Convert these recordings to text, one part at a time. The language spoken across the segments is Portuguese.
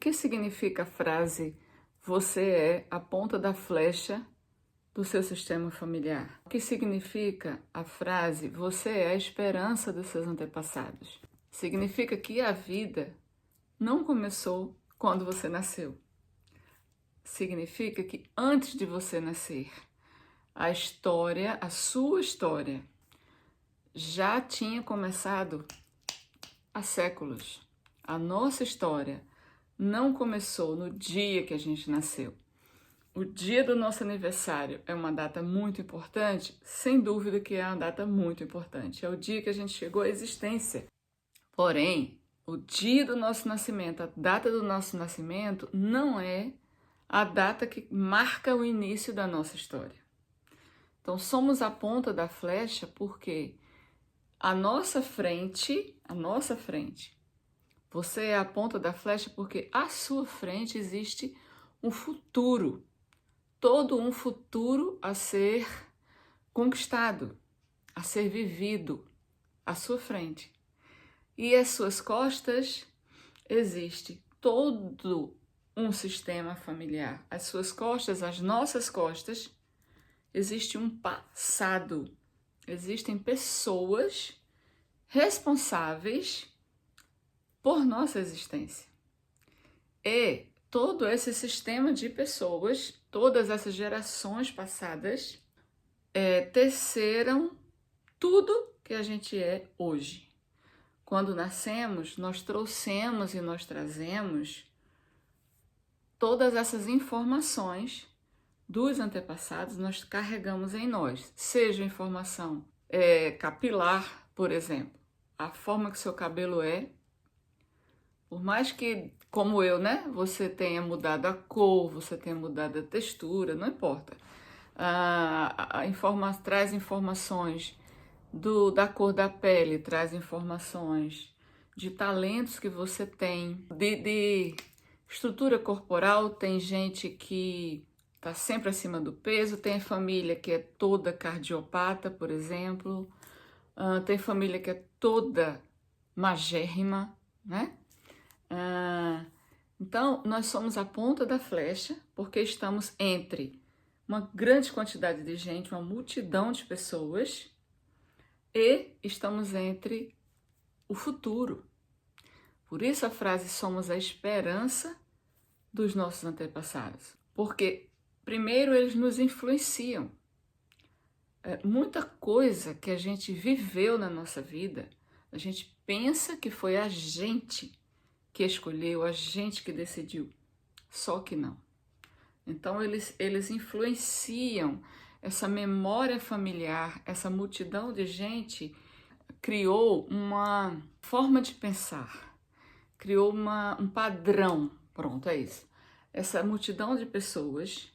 que significa a frase "você é a ponta da flecha do seu sistema familiar"? O que significa a frase "você é a esperança dos seus antepassados"? Significa que a vida não começou quando você nasceu. Significa que antes de você nascer, a história, a sua história, já tinha começado há séculos. A nossa história não começou no dia que a gente nasceu. O dia do nosso aniversário é uma data muito importante? Sem dúvida que é uma data muito importante. É o dia que a gente chegou à existência. Porém, o dia do nosso nascimento, a data do nosso nascimento, não é a data que marca o início da nossa história. Então, somos a ponta da flecha porque a nossa frente, você é a ponta da flecha porque à sua frente existe um futuro, todo um futuro a ser conquistado, a ser vivido à sua frente. E às suas costas existe todo um sistema familiar. Às suas costas, às nossas costas, existe um passado. Existem pessoas responsáveis por nossa existência. E todo esse sistema de pessoas, todas essas gerações passadas, teceram tudo que a gente é hoje. Quando nascemos, nós trouxemos e nós trazemos todas essas informações dos antepassados, nós carregamos em nós. Seja informação capilar, por exemplo, a forma que seu cabelo é, por mais que, como eu, você tenha mudado a cor, você tenha mudado a textura, não importa. Traz informações da cor da pele, traz informações de talentos que você tem, de estrutura corporal. Tem gente que está sempre acima do peso, tem família que é toda cardiopata, por exemplo, tem família que é toda magérrima, né? Então, nós somos a ponta da flecha porque estamos entre uma grande quantidade de gente, uma multidão de pessoas, e estamos entre o futuro. Por isso a frase "somos a esperança dos nossos antepassados", porque primeiro eles nos influenciam. Muita coisa que a gente viveu na nossa vida, a gente pensa que foi a gente que escolheu, a gente que decidiu, só que não. Então eles influenciam essa memória familiar, essa multidão de gente criou uma forma de pensar, criou um padrão, pronto, é isso. Essa multidão de pessoas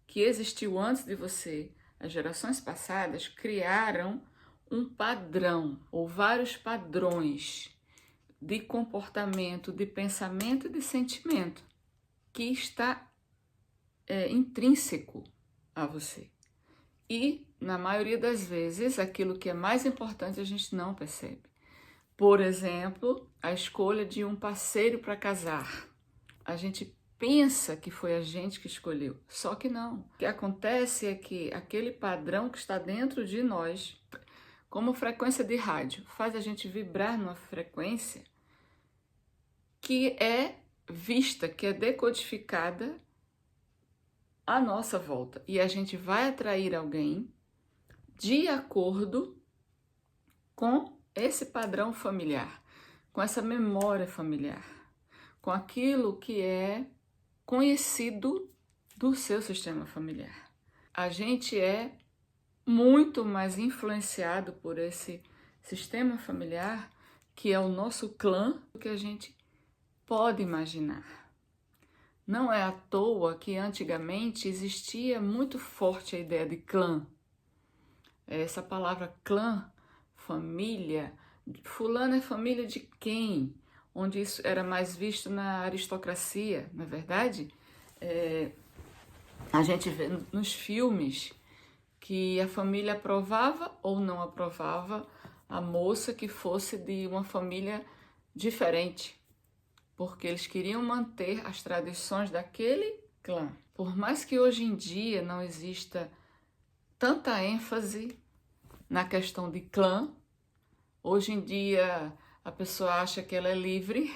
que existiu antes de você, as gerações passadas, criaram um padrão ou vários padrões de comportamento, de pensamento e de sentimento que está intrínseco a você. E, na maioria das vezes, aquilo que é mais importante a gente não percebe. Por exemplo, a escolha de um parceiro para casar. A gente pensa que foi a gente que escolheu, só que não. O que acontece é que aquele padrão que está dentro de nós, como frequência de rádio, faz a gente vibrar numa frequência que é vista, que é decodificada à nossa volta. E a gente vai atrair alguém de acordo com esse padrão familiar, com essa memória familiar, com aquilo que é conhecido do seu sistema familiar. A gente é muito mais influenciado por esse sistema familiar, que é o nosso clã, do que a gente pode imaginar. Não é à toa que antigamente existia muito forte a ideia de clã. Essa palavra clã, família, fulano é família de quem? Onde isso era mais visto na aristocracia, não é verdade? A gente vê nos filmes que a família aprovava ou não aprovava a moça que fosse de uma família diferente. porque eles queriam manter as tradições daquele clã. Por mais que hoje em dia não exista tanta ênfase na questão de clã, hoje em dia a pessoa acha que ela é livre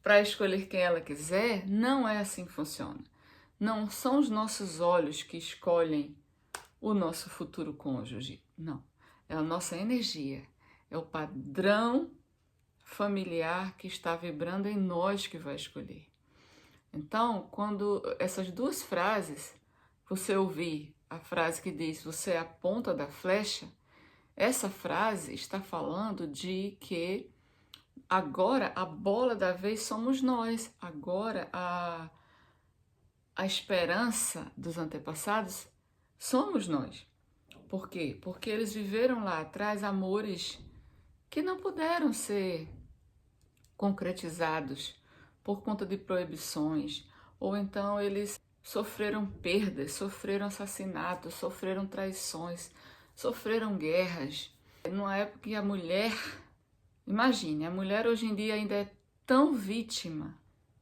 para escolher quem ela quiser, não é assim que funciona. Não são os nossos olhos que escolhem o nosso futuro cônjuge, não. É a nossa energia, é o padrão familiar que está vibrando em nós que vai escolher. Então, quando essas duas frases, você ouvir a frase que diz você é a ponta da flecha, essa frase está falando de que agora a bola da vez somos nós. Agora a esperança dos antepassados somos nós. Por quê? Porque eles viveram lá atrás amores que não puderam ser concretizados por conta de proibições, ou então eles sofreram perdas, sofreram assassinatos, sofreram traições, sofreram guerras. Numa época que a mulher, imagine, a mulher hoje em dia ainda é tão vítima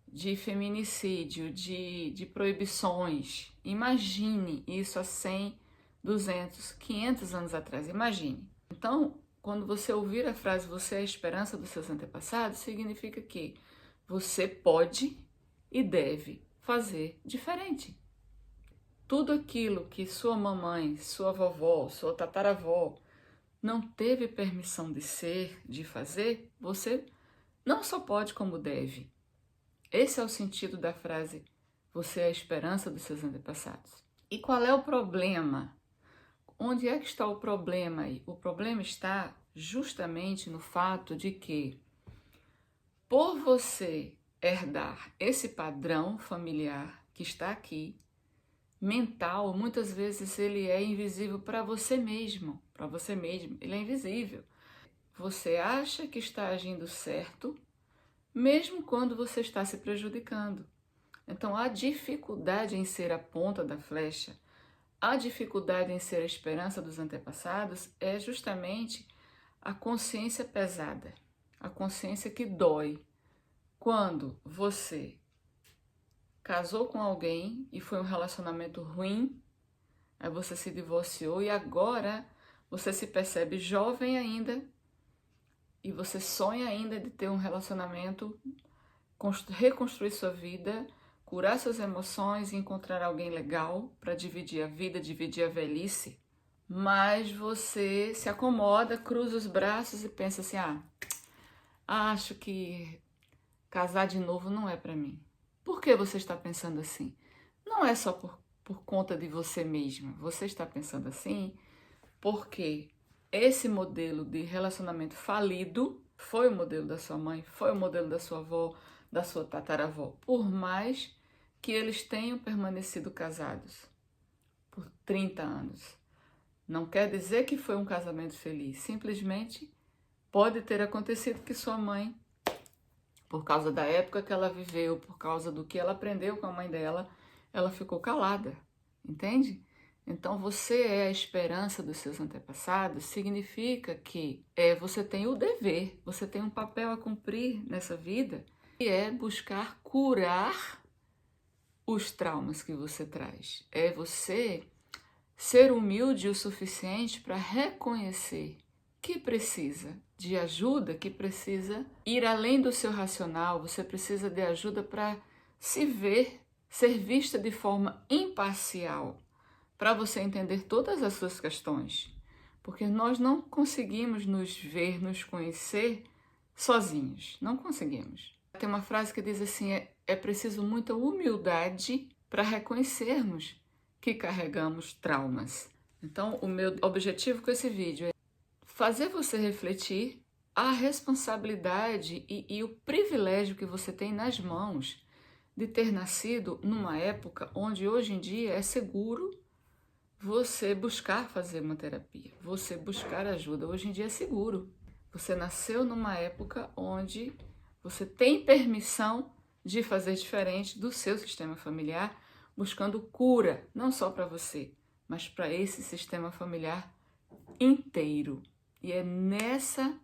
de feminicídio, de proibições. Imagine isso há 100, 200, 500 anos atrás, imagine. Então, quando você ouvir a frase você é a esperança dos seus antepassados, significa que você pode e deve fazer diferente. Tudo aquilo que sua mamãe, sua vovó, sua tataravó não teve permissão de ser, de fazer, você não só pode como deve. Esse é o sentido da frase você é a esperança dos seus antepassados. E qual é o problema? Onde é que está o problema aí? O problema está justamente no fato de que, por você herdar esse padrão familiar que está aqui, mental, muitas vezes ele é invisível para você mesmo, ele é invisível. Você acha que está agindo certo, mesmo quando você está se prejudicando. Então, a dificuldade em ser a ponta da flecha, a dificuldade em ser a esperança dos antepassados é justamente a consciência pesada, a consciência que dói. Quando você casou com alguém e foi um relacionamento ruim, aí você se divorciou e agora você se percebe jovem ainda e você sonha ainda de ter um relacionamento, reconstruir sua vida, curar suas emoções e encontrar alguém legal para dividir a vida, dividir a velhice. Mas você se acomoda, cruza os braços e pensa assim, acho que casar de novo não é para mim. Por que você está pensando assim? Não é só por conta de você mesma. Você está pensando assim porque esse modelo de relacionamento falido foi o modelo da sua mãe, foi o modelo da sua avó, da sua tataravó. Por mais que eles tenham permanecido casados por 30 anos. Não quer dizer que foi um casamento feliz. Simplesmente pode ter acontecido que sua mãe, por causa da época que ela viveu, por causa do que ela aprendeu com a mãe dela, ela ficou calada, entende? Então, você é a esperança dos seus antepassados, significa que você tem o dever, você tem um papel a cumprir nessa vida, que é buscar curar os traumas que você traz. É você ser humilde o suficiente para reconhecer que precisa de ajuda, que precisa ir além do seu racional, você precisa de ajuda para se ver, ser vista de forma imparcial, para você entender todas as suas questões. Porque nós não conseguimos nos ver, nos conhecer sozinhos, não conseguimos. Tem uma frase que diz assim, é preciso muita humildade para reconhecermos que carregamos traumas. Então, o meu objetivo com esse vídeo é fazer você refletir a responsabilidade e o privilégio que você tem nas mãos de ter nascido numa época onde hoje em dia é seguro você buscar fazer uma terapia, você buscar ajuda. Hoje em dia é seguro. Você nasceu numa época onde você tem permissão de fazer diferente do seu sistema familiar, buscando cura, não só para você, mas para esse sistema familiar inteiro. E é nessa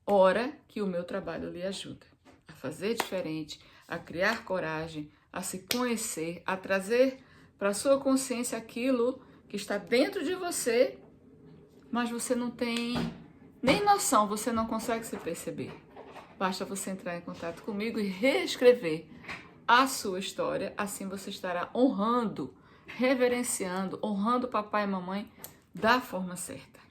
hora que o meu trabalho lhe ajuda. a fazer diferente, a criar coragem, a se conhecer, a trazer para a sua consciência aquilo que está dentro de você, mas você não tem nem noção, você não consegue se perceber. Basta você entrar em contato comigo e reescrever a sua história, assim você estará honrando, reverenciando, honrando papai e mamãe da forma certa.